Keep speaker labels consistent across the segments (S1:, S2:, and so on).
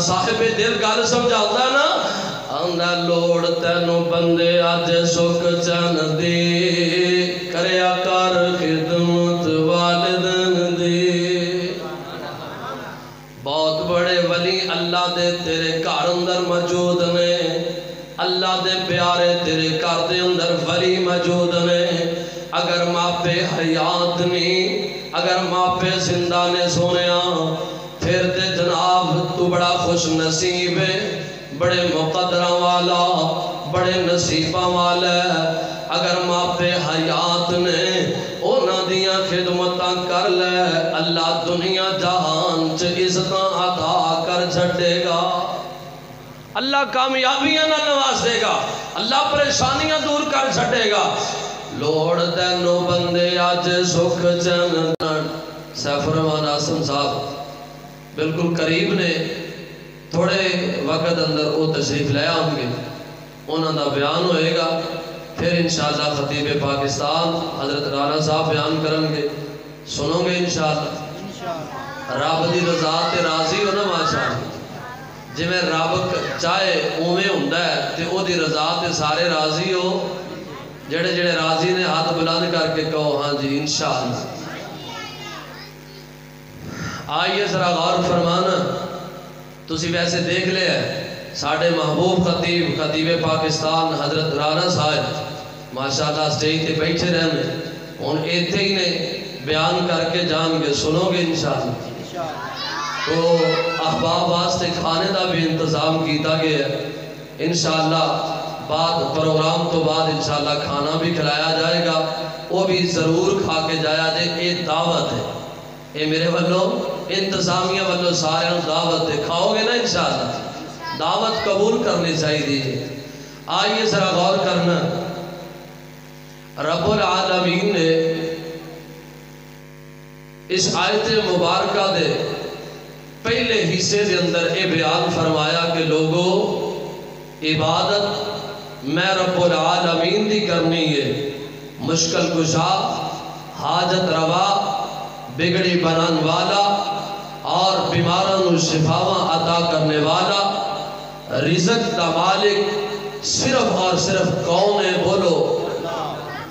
S1: صاحب دل گل سمجھاتا نا آندا لوڑ تینو بندے اج سکھ چن دی کریا کر خدمت والدن دی بہت بڑے ولی اللہ دے تیرے گھر اندر موجود نے اللہ دے پیارے تیرے گھر دے اندر ولی موجود نے اگر ماپے حیات نہیں اگر ماپے زندہ نے سونیا پھر تے جناب تو بڑا خوش نصیب ہے بڑے مقدرہ والا بڑے نصیبہ والا اگر ماپے حیات نے اونا دیاں خدمتاں کر لے اللہ دنیا جہان چ عزتاں عطا کر چھڑے گا اللہ کامیابیاں نہ نواز دے گا اللہ پریشانیاں دور کر چھڑے گا لوڑ تینو بندے آج سکھ چن سیف رحمان آسم صاحب بالکل قریب نے تھوڑے وقت اندر وہ تشریف لے آؤں گے انہوں دا بیان ہوئے گا پھر انشاءاللہ خطیب پاکستان حضرت رانا صاحب بیان کریں گے سنو گے انشاءاللہ رب دی رضا تے راضی ہونا ماشاءاللہ جی میں رب چاہے اوے ہوندہ ہے تے او دی رضا تے سارے راضی ہو جڑے جڑے راضی نے ہاتھ بلند کر کے کہو ہاں جی انشاءاللہ آئیے ذرا غور فرمانا تسی ویسے دیکھ لے ہے ساڑھے محبوب خطیب پاکستان حضرت رانا صاحب ماشاءاللہ سٹیج تے بیٹھے رہنے ان ایتھے ہی نے بیان کر کے جان گے سنو گے انشاءاللہ تو احباب واسطے کھانے دا بھی انتظام کیتا گیا ہے انشاءاللہ بعد پروگرام تو بعد انشاءاللہ کھانا بھی کھلایا جائے گا وہ بھی ضرور کھا کے جایا جائے یہ دعوت ہے یہ میرے والوں انتظامیہ والوں سارے دعوت ہے کھاؤ گے نا انشاءاللہ دعوت قبول کرنی چاہیے آئیے ذرا غور کرنا رب العالمین نے اس آیت مبارکہ دے پہلے حصے دے اندر اے بیان فرمایا کہ لوگوں عبادت میں رب العالمین دی کرنی ہے مشکل کشا حاجت روا بگڑی بنان والا اور بیماران شفاواں عطا کرنے والا رزق دا مالک صرف اور صرف کون ہے بولو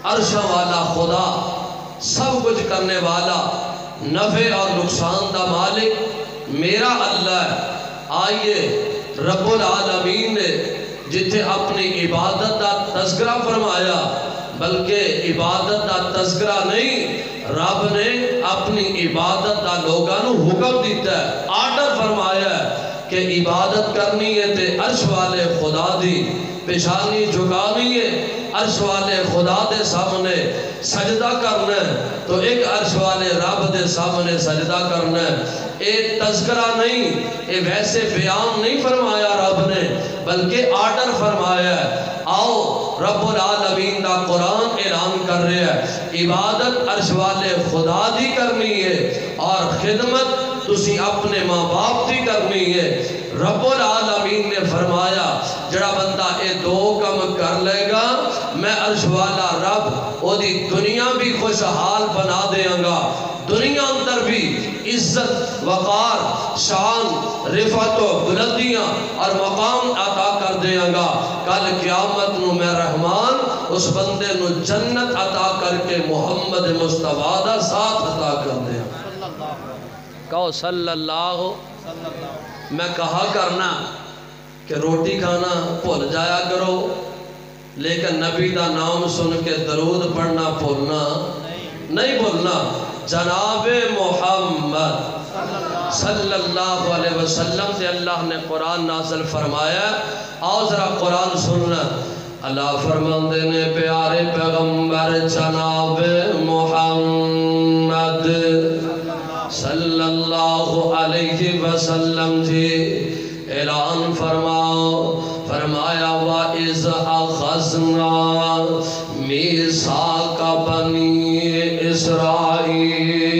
S1: عرش والا خدا سب کچھ کرنے والا نفع اور نقصان دا مالک میرا اللہ ہے آئیے رب العالمین نے جتھے اپنی عبادت دا تذکرہ فرمایا بلکہ عبادت دا تذکرہ نہیں رب نے اپنی عبادت دا لوگانو حکم دیتا ہے آرڈر فرمایا ہے کہ عبادت کرنی ہے تے عرش والے خدا دی پیشانی جھکانی ہے عرش والے خدا دے سامنے سجدہ کرنا ہے تو ایک عرش والے رب دے سامنے سجدہ کرنا ہے اے تذکرہ نہیں اے ویسے بیان نہیں فرمایا رب نے بلکہ آرڈر فرمایا ہے آؤ رب العالمین دا قرآن اعلان کر رہے ہیں عبادت عرش والے خدا دی کرنی ہے اور خدمت تسی اپنے ماں باپ دی کرنی ہے رب العالمین نے فرمایا جڑا بندہ اے دو کم کر لے گا میں عرش والا رب او دی دنیا بھی خوشحال بنا دیں گا دنیا اندر بھی عزت وقار شان رفعت و بلندیاں اور مقام عطا کر دیں گا کل قیامت نو میں رحمان اس بندے نو جنت عطا کر کے محمد مصطفیٰ دا ساتھ عطا کر دیں گا کہو صلی اللہ میں کہا کرنا کہ روٹی کھانا بھول جایا کرو لیکن نبی دا نام سن کے درود پڑھنا بھولنا نہیں بھولنا جناب محمد صلی اللہ علیہ وسلم سے اللہ نے قرآن نازل فرمایا آؤ ذرا قرآن سننا اللہ فرماندے نے پیارے پیغمبر جناب محمد صلی اللہ علیہ وسلم جی اعلان فرماؤ فرمایا وَإِذْ أَخَذْنَا مِيثَاقَ بَنِي إِسْرَائِيلَ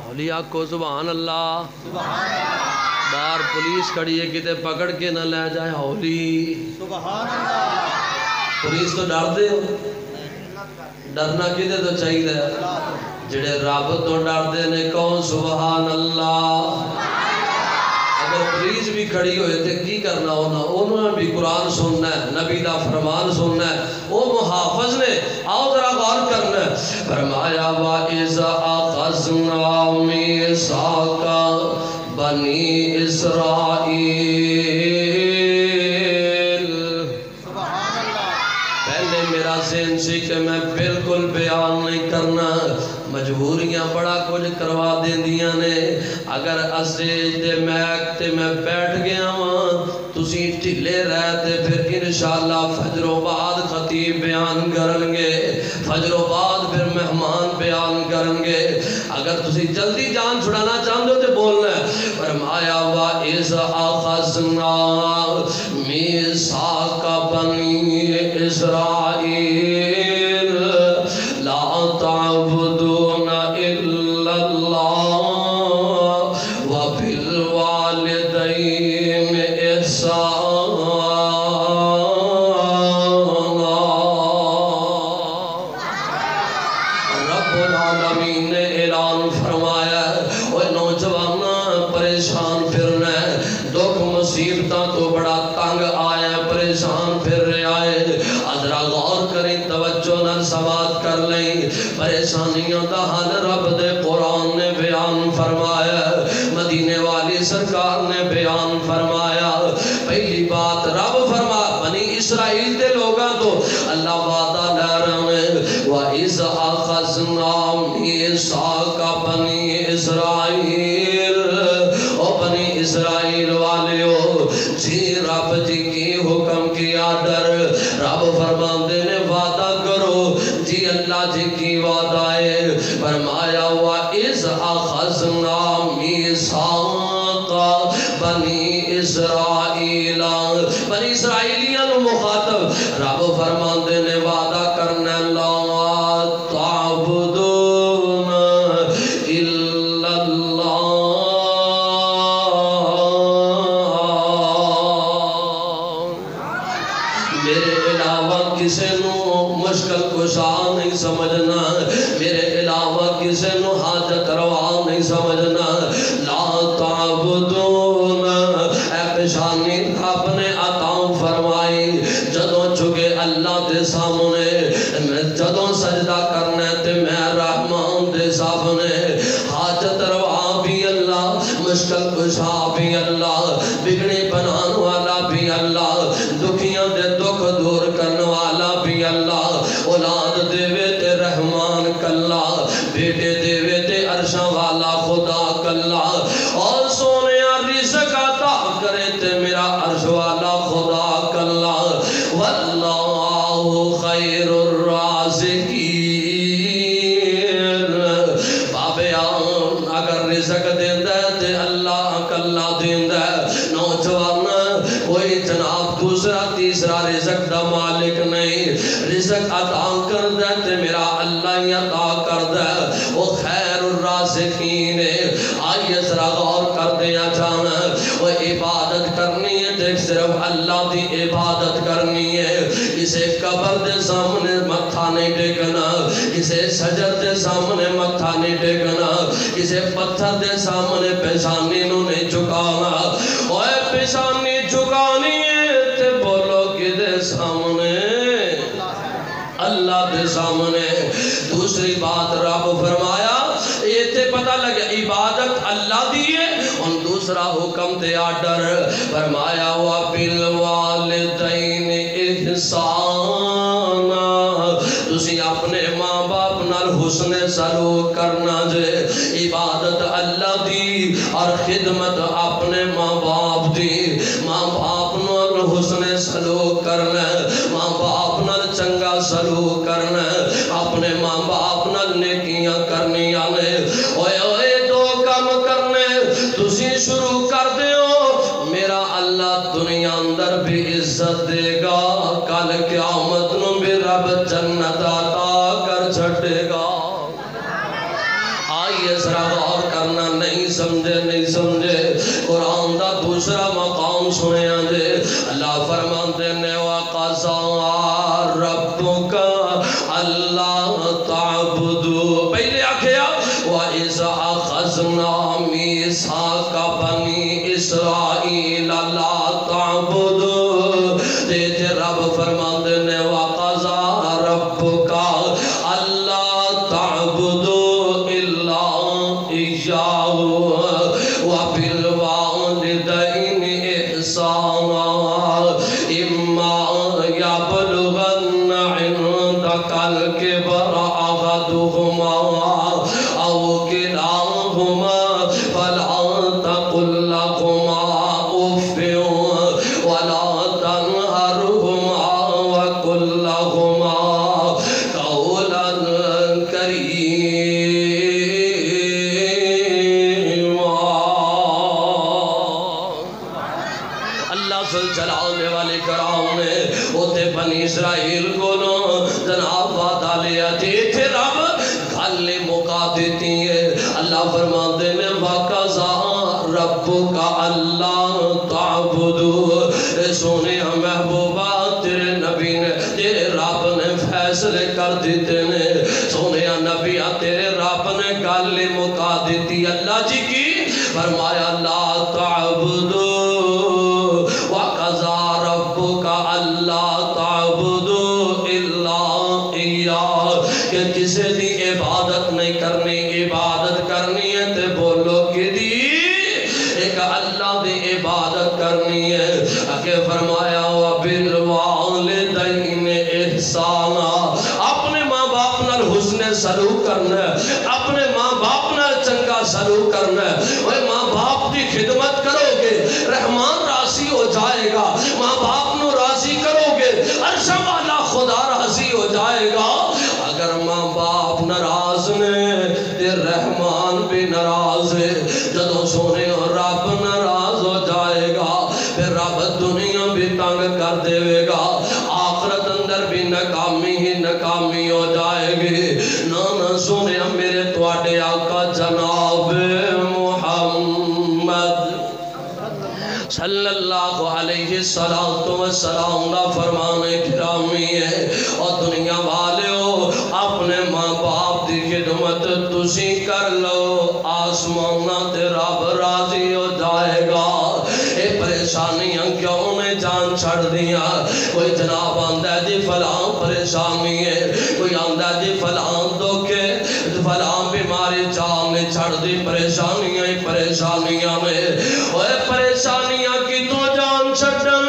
S1: اولیاء کو سبحان اللہ بار پولیس کھڑی ہے کتے پکڑ کے نہ لے جائے ہولی سبحان اللہ پولیس تو ڈر دے ڈرنا کتے تو چاہیے جڑے رب تو ڈردے نے کون سبحان اللہ. اگر پولیس بھی کھڑی ہوئے تو کی کرنا ہونا، انہوں نے بھی قرآن سننا ہے، نبی دا فرمان سننا ہے، وہ محافظ نے. آؤ ذرا غور کرنا ہے. فرمایا وَإِذَا أَخَذْنَا مِيثَاقَ بَنِي إِسْرَائِيلَ. پہلے میرا ذہن سی کہ میں بالکل بیان نہیں کرنا، مجبوریاں بڑا کچھ کروا دیندیاں نے. اگر اسٹیج تے میک تے میں بیٹھ گیا ہوں تسی ٹھلے رہتے پھر انشاءاللہ فجروں بعد خطیب بیان کریں گے، فجروں بعد پھر مہمان بیان کریں گے. اگر تسی جلدی جان چھڑانا چاہتے ہو تو بولنا ہے. فرمایا وَإِذَا أَخَذْنَا مِيثَاقَ بَنِي إِسْرَائِيلَ لَا تَعْبُدُونَ إِلَّا اللَّهَ وَبِالْوَالِدَيْنِ إِحْسَانًا. رب العالمین نے اعلان فرمایا اوہ نوجوانہ پریشان پھرنا ہے، دکھ مصیبتاں تو بڑا تنگ آیا، پریشان پھر رہے آئے. ادرا غور کریں، توجہ نہ سماعت کر لیں. پریشانیوں دا حل رب دے قرآن نے بیان فرمایا، مدینے والی سرکار نے بیان فرمایا. پہلی بات رب فرما بنی اسرائیل دے لوگاں تو اللہ وعدہ لے رہے ہیں وَإِذَا أَخَذْنَا مِيثَاقَ بَنِي إِسْرَائِيلَ. او بنی اسرائیل والیو جی رب جی کی حکم کی آڈر رب فرماندے نے وعدہ کرو جی اللہ جی کی وعدہ ہے. فرمایا وَإِذْ أَخَذْنَا مِيثَاقَ بَنِي إِسْرَائِيلَ. بنی اسرائیلیاں نو مخاطب رب فرماندے نے وعدہ کرنا لا تعبدون الا اللہ. میرے علاوہ کسے نو مشکل کشا نہیں سمجھنا، میرے علاوہ کسے نو حاجت روا نہیں سمجھنا. لا تعبدون اے پیشانی رب نے عطا فرمائی جدوں چکے اللہ دے سامنے جدوں سجدہ کرنے تے میں رحمان دے سامنے. حاجت روا بھی اللہ، مشکل کشا بھی اللہ، بگڑی بنان والا بھی اللہ، دکھیاں دے دکھ دور کرنے والا بھی اللہ. اولاد دیوے تے رحمان کلا، بیٹے دیوے تے عرشاں والا خدا کلا، اور سونے رزق عطا کرے تے میرا عرش والا خدا کلا. واللہ خیر الرازقین. بابیان اگر رزق دیندہ ہے تے اللہ کلا دیندہ ہے. نوجوان کوئی جناب دوسرا تیسرا رزق دا مالک نہیں، رزق عطا کر دے تے میرا اللہ ہی عطا کر دے، وہ خیر الرازقین ہے. آئیے ذرا غور کر دیا جانا، وہ عبادت کرنی ہے تے صرف اللہ دی عبادت کرنی ہے. اسے قبر دے سامنے متھا نہیں ٹیکنا، اسے شجر دے سامنے متھا نہیں ٹیکنا، اسے پتھر دے سامنے پیشانی نو نہیں جھکانا. اوے پیشانی جھکانی ہے تے بولو کدے سامنے؟ اللہ دے سامنے. دوسری بات رب فرمایا یہ تے پتہ لگا عبادت اللہ دیئے. ان دوسرا حکم تے آڈر فرمایا وَبِالْوَالِدَيْنِ اِحْسَانًا. تسی اپنے ماں باپ نال حسن سلوک کرنا جے. عبادت اللہ دی اور خدمت اپنے ماں باپ دی. ماں باپ نال حسن سلوک کرنا، ماں باپ نال چنگا سلوک کرنا، اپنے ماں باپ نال نیکیاں کرنی آنے. اوے اوے دو کم کرنے تسی شروع کر دیو، میرا اللہ دنیا اندر بھی عزت دے گا، کل قیامت نو بھی رب جنت عطا کر چھٹے گا. آئیے ذرا غور کرنا، نہیں سمجھے نہیں سمجھے. قرآن دا دوسرا مقام سنے آجے اللہ فرماندے نے وَقَضَىٰ رَبُّكَ أَلَّا تَعْبُدُوا. پہلے آکھیا وَمِيثَاقَ بَنِي إِسْرَائِيلَ لَا تَعْبُدُوا تے رب فرماندے نے وَقَضَى رَبُّكَ أَلَّا تَعْبُدُوا إِلَّا إِيَّاهُ وَبِالْوَالِدَيْنِ إِحْسَانًا إِمَّا يَبْلُغَنَّ عِندَكَ الْكِبَرَ أَحَدُهُمَا أَوْ كِلَاهُمَا فَلَا تَقُل لَّهُمَا أُفٍّ وَلَا تَنْهَرْهُمَا وَقُل لَّهُمَا قَوْلًا كَرِيمًا۔ اللہ ذوالجلال والے کرام نے اوتے بنی اسرائیل کو جناب وعدہ لیا تھے رب گل موقع دیتی ہے۔ اللہ فرماتے نے وَقَضَى رَبُّكَ أَلَّا تَعْبُدُوا سونے محبوبہ تیرے نبی نے تیرے رب نے فیصلے کر دیتے نے سونے نبی تیرے رب نے گل موقع دیتی اللہ جی کی فرمایا لا تعبدوا وَقَضَى رَبُّكَ أَلَّا تَعْبُدُوا إِلَّا إِيَّاهُ کہ کسے دی عبادت نہیں کرنی عبادت کرنی ہے تے بولو کہ دی ایک اللہ دی عبادت کرنی ہے کہ فرمایا وَبِالْوَالِدَيْنِ إِحْسَانًا اپنے ماں باپ نال حسن سلوک کرنا ہے اپنے ماں باپ نال چنگا سلوک کرنا ہے وہ ماں باپ دی خدمت کرو گے رحمان راضی ہو جائے گا ماں باپ نو راضی کرو گے عرش والا خدا راضی ہو جائے گا اگر ماں باپ ناراض نے تے رحمان بھی ناراض ہے جدوں سونے اور رب ناراض ہو جائے گا پھر رب دنیا بھی تنگ کر دے گا آخرت اندر بھی ناکامی ہی ناکامی ہو جائے گی نانا سونے میرے تواڈے آقا جناب محمد صلی اللہ علیہ وسلم کا فرمان گرامی ہے اور دنیا والے ہو اپنے ماں باپ دی خدمت تسی کر لو آسمانہ تے رب راضی ہو جائے گا اے پریشانیاں کیوں نے جان چھڑ دیا کوئی جناب آندہ جی فلاں پریشانی ہے کوئی آندہ جی فلاں دکھے فلاں بیماری جان نے چھڑ دی پریشانیاں ہی پریشانیاں میں اوے پریشانیاں کی تو جان چھڑن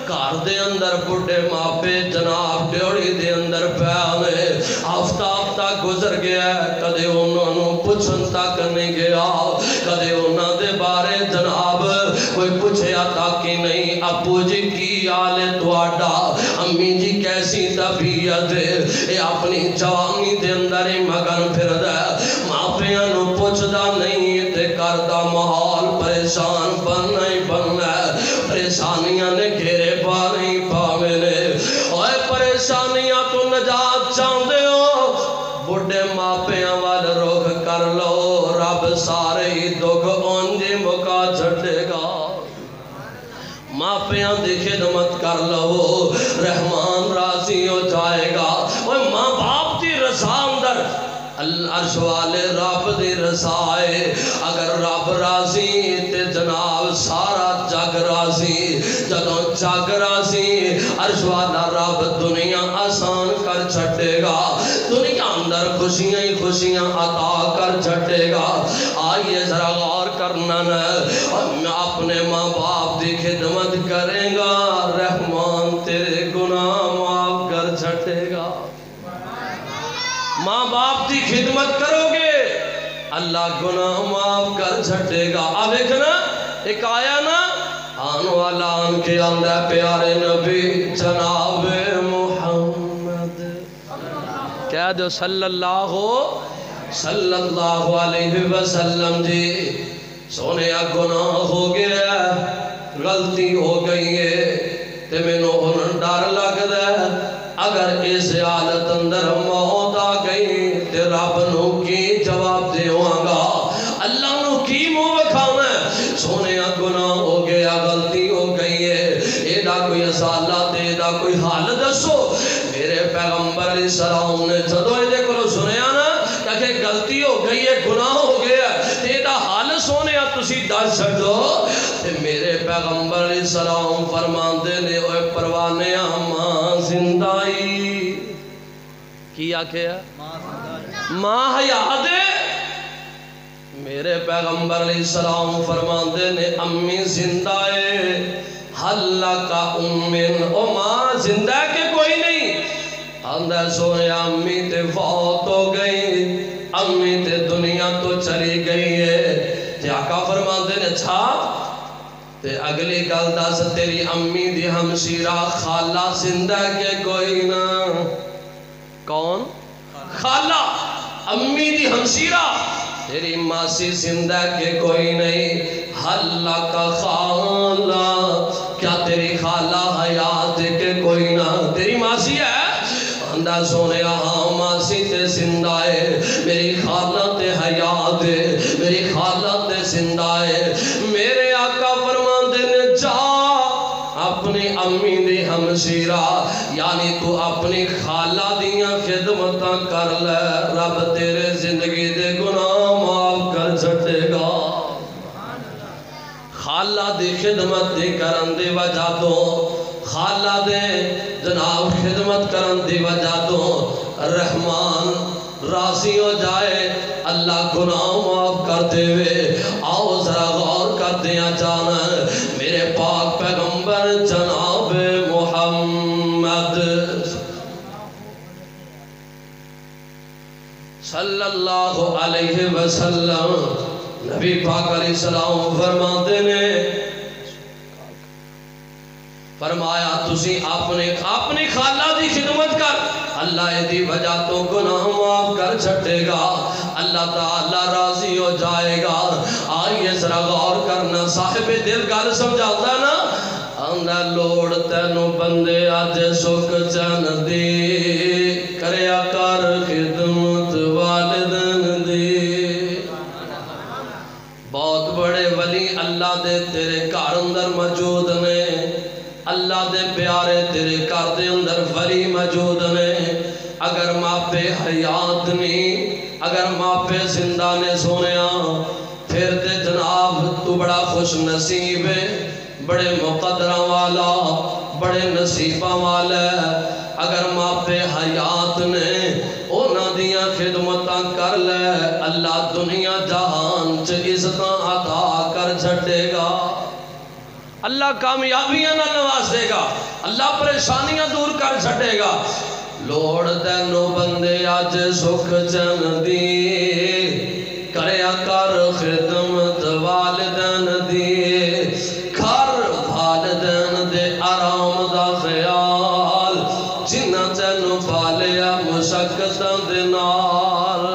S1: کار دے اندر بڑھے ماپے جناب ڈیوڑی دے اندر پیانے ہفتہ گزر گیا ہے کدے انہوں نے پوچھن تک نہیں گیا کدے انہوں دے بارے جناب کوئی پوچھے آتا کہ نہیں ابو جی کی آلے تواڈا امی جی کیسی طبیعت ہے اے اپنی جوانی دے اندر ہی مگن پھر دے ماں پیاں نو پوچھدا نہیں تے کردہ ماحول پریشان بننا ہی بننا ہے پریشانیاں نے گھیرے پا نہیں پاوے نے اوے پریشانیاں تو نجات چاہندے ہو بڑھے ماپیاں وال روک کر لو رب سارے ہی دکھ اونجی مکا چھڑے گا ماپیاں دی خدمت کر لو رحمان راضی ہو جائے گا اوہ ماں باپ دی رضا اندر عرش والے رب دی رضائے اگر رب راضی تے جناب سارا جگ راضی جدوں جگ راضی عرش والا رب دنیا آسان کر چھٹے گا دنیا اندر خوشیاں ہی خوشیاں عطا کر چھٹے گا آئیے ذرا غور کرنا نا اپنے ماں باپ دی خدمت کرے گا رحمان تیرے گناہ معاف کر چھٹے گا ماں باپ دی خدمت کرو گے اللہ گناہ معاف کر چھٹے گا اب ایکنا ایک آیا نا آن والا آن کے اندر پیارے نبی جناب محمد کہہ دو صلی اللہ علیہ وسلم جی سونے گناہ ہو گیا غلطی ہو گئی ہے تے میں نو ڈر لگ دے اگر اس حالت اندر موت آ گئی تے رب نو کی جواب دیواں گا اللہ نو کی منہ وکھانا ہے سونے گناہ ہو گیا غلطی ہو گئی ہے ایڈا کوئی اصالت ایڈا کوئی حال دسو میرے پیغمبر علیہ السلام نے جدو ایڈے کو سنیا نا کہ غلطی ہو گئی ہے گناہ ہو گیا ہے ایڈا حال سونے تسی دس چھڈو تے میرے پیغمبر علیہ السلام فرماندے نے اوے پروانے ماں زندائی کی آکھیا ماں حیات ہے میرے پیغمبر علیہ السلام فرماندے نے امی زندہ ہے حلّا کا امین او ماں زندہ کے کوئی نہیں اندر سونے امی تے فوت ہو گئی امی تے دنیا تو چلی گئی ہے تے آقا فرماندے نے اچھا تے اگلی گل دس تیری امی دی ہمشیرہ خالہ زندہ کے کوئی نہ کون خالہ امی دی ہمشیرہ تیری ماسی زندہ کے کوئی نہیں حلّا کا خالہ کیا تیری خالہ حیات کے کوئی نہ تیری ماسی ہے اندہ سونے ہاں ماسی تے زندہ ہے میری خالہ تے حیات ہے میری خالہ تے زندہ ہے میرے آقا فرماندے نے جا اپنی امی دی ہمشیرہ یعنی تو اپنی خالہ دیاں خدمتاں کر لے رب تیرے زندگی دے گناہ معاف کر چھٹے گا خالہ دی خدمت دی کرن دی وجہ تو خالہ دے جناب خدمت کرن دی وجہ تو رحمان راضی ہو جائے اللہ گناہ معاف کرتے ہوئے آؤ ذرا غور کرتے ہیں جانا میرے پاک پیغمبر جناب محمد صلی اللہ علیہ وسلم نبی پاک علیہ السلام فرماتے نے فرمایا تسی اپنی خالہ دی خدمت کر اللہ دی وجہ تو گناہ معاف کر چھٹے گا اللہ تعالی راضی ہو جائے گا آئیے ذرا غور کرنا صاحب دل گل سمجھاتا ہے نا آندہ لوڑ تینو بندے آج سکھ چن دی کریا کر خدمت والدن دی بہت بڑے ولی اللہ دے تیرے گھر اندر موجود نے اللہ دے پیارے تیرے گھر دے اندر ولی موجود نے اگر ماں پہ حیات نہیں اگر ماں پہ زندہ نے سونیا پھر تے جناب تو بڑا خوش نصیب ہے بڑے مقدرہ والا بڑے نصیبہ والا اگر ماں پہ حیات نے اونا دیاں خدمتاں کر لے اللہ دنیا جہان چ عزتاں عطا کر چھٹے گا اللہ کامیابیاں نہ نواز دے گا اللہ پریشانیاں دور کر چھٹے گا لوڑ تینو بندے آج سکھ چن دی کریا کر خدمت والدن دی گھر والدن دے آرام دا خیال جنہ تینو پالیا مشقتاں دے نال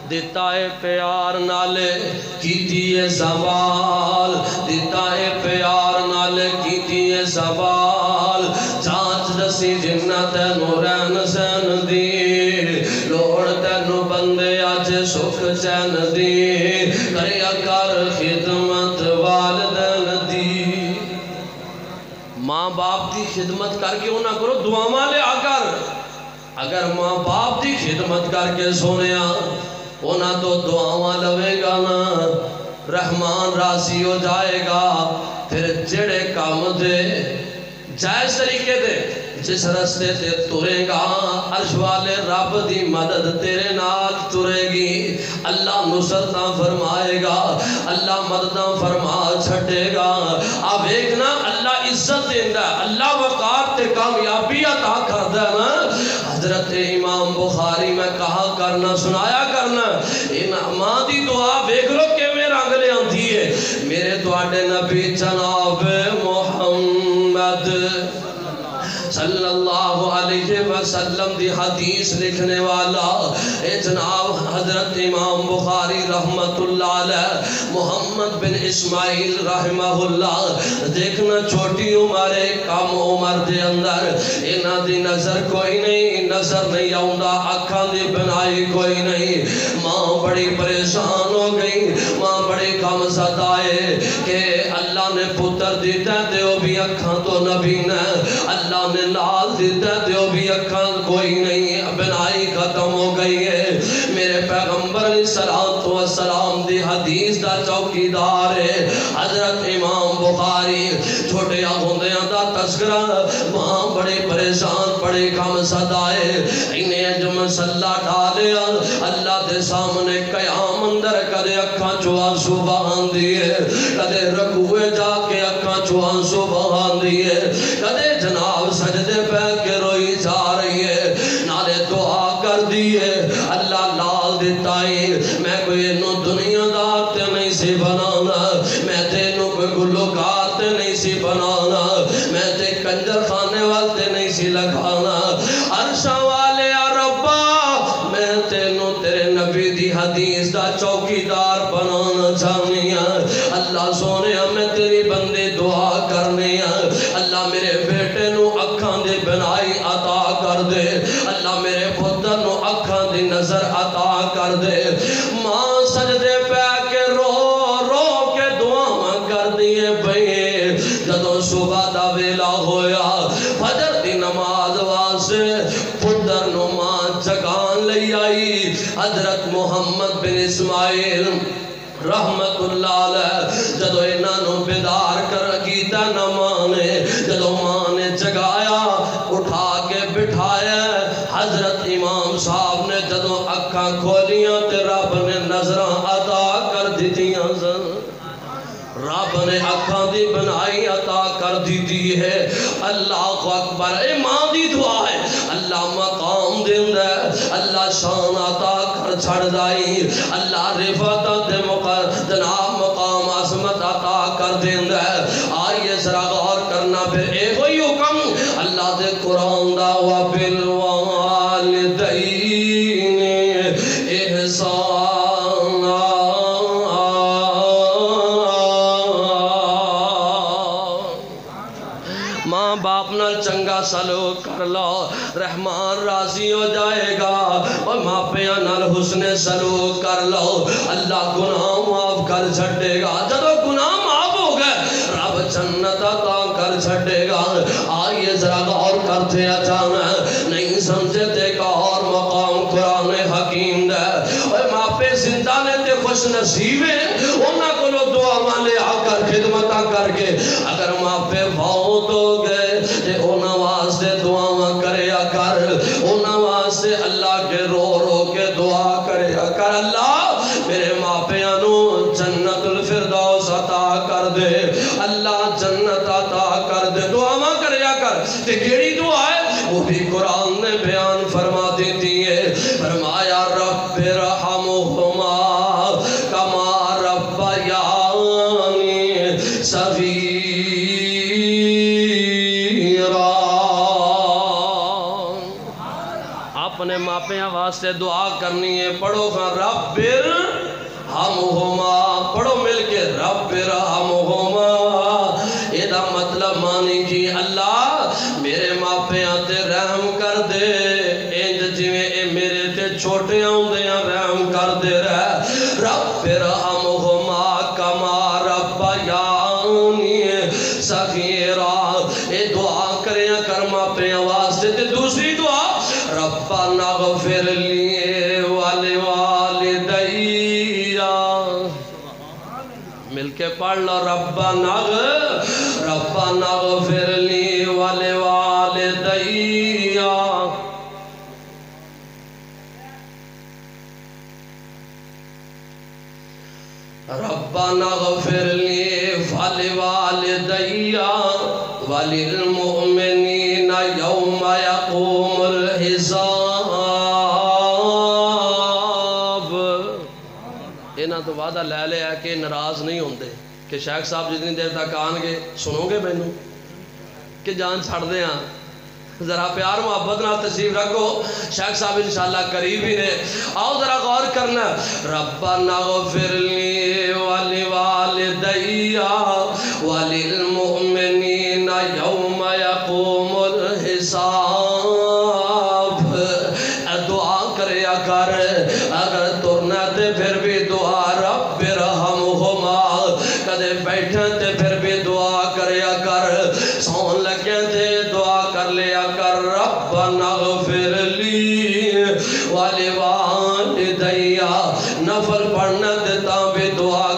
S1: دیتا ہے پیار نالے کیتی ہے زوال دیتا ہے پیار نالے کیتی ہے زوال چانچ دسی جنہ تینو رہن سین دی لوڑ تینو بندے آج سکھ چین دی کریا کر خدمت والدن دی ماں باپ دی خدمت کر کے انہاں کرو دعاواں لے آکر اگر ماں باپ دی خدمت کر کے سونیا اونا تو دعاواں لوے گا نا رحمان راضی ہو جائے گا پھر جڑے کام دے جائز طریقے دے جس رستے تے ترے گا عرش والے رب دی مدد تیرے نال ترے گی اللہ نصرتاں فرمائے گا اللہ مدداں فرما چھٹے گا اب ایک نا اللہ عزت دیندہ اللہ وقار تے کامیابی عطا کر دے نا حضرت امام بخاری میں کہا کرنا سنایا کرنا ان ماں دی دعا بیک لو کہ میں رنگ لے آندھی ہے میرے دعاڑے نبی جناب محمد صلی اللہ علیہ وسلم دی حدیث لکھنے والا اے جناب حضرت امام بخاری رحمت اللہ علیہ محمد بن اسماعیل رحمہ اللہ دیکھنا چھوٹی عمر کم عمر دے اندر انہاں دی نظر کوئی نہیں نظر نہیں آؤندا اکھاں دی بنائی کوئی نہیں ماں بڑی پریشان ہو گئی ماں بڑی کم ستائے کہ اللہ نے پتر دیتا تے وہ بھی اکھاں تو نبی نے اللہ نے لال دیتا دیو بھی اکھان کوئی نہیں بنائی ختم ہو گئی ہے میرے پیغمبر علیہ السلام دی حدیث حدیث دا چوکیدار ہے حضرت امام بخاری چھوٹے ہوندیاں دا تذکرہ وہاں بڑے پریشان بڑے کم صدائے انہیں جو مسلح ڈالیا اللہ دے سامنے قیام اندر کدے اکھاں چو آنسو بہان دیئے کدے رکوے جا کے اکھاں چو آنسو بہان دیئے کدے جناب سجدے پہ کے روئی جا رہی ہے نالے دعا کر دیئے اللہ لال دیتائی میں کوئی انو دنیا دارتے نہیں سی بنانا میں تینو کوئی گلوکارتے نہیں سی بنانا میں تے کنجر خانے والتے نہیں سی لگانا عرشہ والے ربا میں تینو تیرے نبی دی حدیث دا چوکیدار بنانا چاہنی اللہ سونے ہمیں تیری بندے دعا کرنی اللہ میرے بیٹے نو اکھاں دے بنائی عطا کر دے اللہ میرے پتر نو اکھاں دی نظر عطا کر دے ماں سجدے پہ کے رو رو کے دعا کر دیئے بھئی جدوں صبح دا ویلا ہویا فجر دی نماز واسے پتر نو ماں جگان لئی آئی حضرت محمد بن اسماعیل رحمت اللہ علیہ جدو انہوں بیدار کر کیتا نہ مانے جدو ماں نے جگایا اٹھا کے بٹھایا حضرت امام صاحب نے جدو اکھاں کھولیاں تے رب نے نظراں عطا کر دیتیاں رب نے اکھاں دی بنائی عطا کر دیتی ہے اللہ اکبر اے ماں دی دعا ہے اللہ مقام دن ہے اللہ شان عطا کر چھڑ دائی اللہ رفعت دے جناب مقام عظمت عطا کر دن ہے آئیے ذرا غور کرنا پھر ایک ہوئی حکم اللہ دے قرآن دا وَبِالْوَالِدَيْنِ احسانا ماں باپ نہ چنگا سلوک کر لو رحمان راضی ہو جائے گا اور ماں پیاں نال حسن سلوک کر لو اللہ گناہ معاف کر چھڑے گا جدو گناہ معاف ہو گئے رب جنت عطا کر چھڑے گا آئیے ذرا غور کرتے اچانا نہیں سمجھے تے کا اور مقام قرآن حکیم دے اور ماں پہ زندہ نے تے خوش نصیبے انہاں کو لو دعا والے آ کر خدمتہ کر کے اگر ماں پہ فوت ہو گئے تے انہاں واسطے دعا کریا کر انہاں واسطے اللہ کے رو رو کے دعا کریا کر اللہ میرے ماں پیانو جنت الفردوس عطا کر دے اللہ جنت عطا کر دے دعا کریا کر تے کیڑی دعا ہے وہ بھی قرآن نے بیان فرما دیتی ہے فرمایا رب رحمہما کما ربیانی صغیرا اپنے ماں پیاں واسطے دعا کرنی ہے پڑھو گا رب رحمہما پڑھو مل کے رب رحمہما یہ دا مطلب مانی کی اللہ میرے ماں پیاں تے رحم کر دے انج جویں اے میرے تے چھوٹے ہوندیاں رحم کر دے رہ رب رحمہما کما ربیانی صغیرا اے دعا کریا کر ماں پیاں واسطے تے دوسری دعا ربنا اغفر لی ولوالدی مل کے پڑھ لو ربنا اغفر لی ولوالدی ربنا اغفر لی ولوالدی وللمؤمنین یوم یقوم الحساب انہاں تو وعدہ لے لیا کہ ناراض نہیں ہوندے کہ شیخ صاحب جتنی دیر تک آن گے سنو گے مینوں کہ جان چھڑ دے ہاں ذرا پیار محبت نہ تشریف رکھو شیخ صاحب انشاءاللہ قریب ہی نے آؤ ذرا غور کرنا ربنا اغفر لی ولوالدی وللمؤمنین یوم یقوم الحساب دعا کریا کر اگر ترنا تے پھر بھی دعا رب رحمہما کدے بیٹھے تے پھر بھی دعا کریا کر سون لگے تے دعا کر لیا کر ربنا اغفر لی ولوالدی نفل پڑھنا دیتا بھی دعا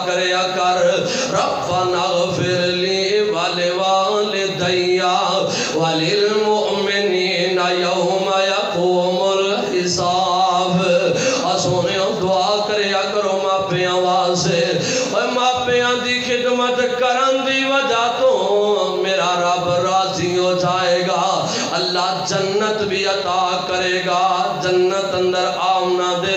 S1: ربنا اغفر لی ولوالدیا وللمؤمنین یوم یقوم الحساب۔ سونے دعا کریا کرو ماپیاں واسطے، اور ماپیاں دی خدمت کرن دی وجہ تو میرا رب راضی ہو جائے گا، اللہ جنت بھی عطا کرے گا۔ جنت اندر آمنا دے